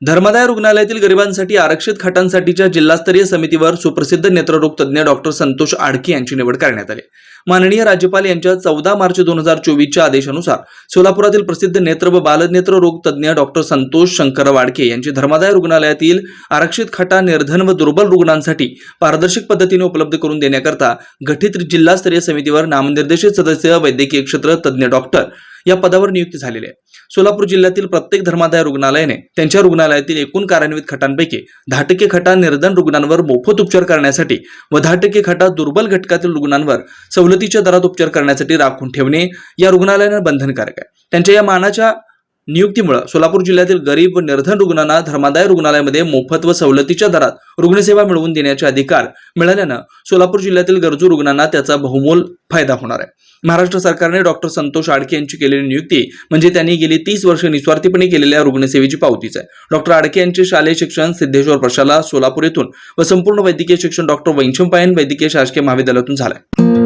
धर्मादाय रुग्णालयातील गरिबांसाठी आरक्षित खाटांसाठीच्या जिल्हास्तरीय समितीवर सुप्रसिद्ध नेत्ररोग तज्ज्ञ डॉक्टर संतोष आडके यांची निवड करण्यात आली। माननीय राज्यपाल यांच्या 14 मार्च 2024च्या आदेशानुसार सोलापुरातील प्रसिद्ध नेत्र व बालनेत्र रोग तज्ज्ञ डॉक्टर संतोष शंकर आडके यांची धर्मादाय रुग्णालयातील आरक्षित खाटा निर्धन व दुर्बल रुग्णांसाठी पारदर्शक पद्धतीने उपलब्ध करून देण्याकरता गठीत जिल्हास्तरीय समितीवर नामनिर्देशित सदस्य वैद्यकीय क्षेत्र तज्ज्ञ डॉक्टर या पदावर नियुक्ती झालेली आहे। सोलापूर जिल्ह्यातील प्रत्येक धर्मादाय रुग्णालयाने त्यांच्या रुग्णालयातील एकूण कार्यान्वित खाटांपैकी 10% खाटा निर्धन रुग्णांवर मोफत उपचार करण्यासाठी व 10% खाटा दुर्बल घटकातील रुग्णांवर सवलतीच्या दरात उपचार करण्यासाठी राखून ठेवणे या रुग्णालयाने बंधनकारक आहे। त्यांच्या या मानाच्या नियुक्तीमुळे सोलापूर जिल्ह्यातील गरीब व निर्धन रुग्णांना धर्मादाय रुग्णालयामध्ये मोफत व सवलतीच्या दरात रुग्णसेवा मिळवून देण्याचे अधिकार मिळाल्याने सोलापूर जिल्ह्यातील गरजू रुग्णांना त्याचा बहुमोल फायदा होणार आहे। महाराष्ट्र सरकारने डॉक्टर संतोष आडके यांची केलेली नियुक्ती म्हणजे त्यांनी गेली 30 वर्षे निस्वार्थीपणे केलेल्या रुग्णसेवेची पावतीच आहे। डॉक्टर आडके यांचे शालेय शिक्षण सिद्धेश्वर प्रशाला सोलापूर येथून व संपूर्ण वैद्यकीय शिक्षण डॉक्टर वैंशंपायन वैद्यकीय शासकीय महाविद्यालयातून झाले।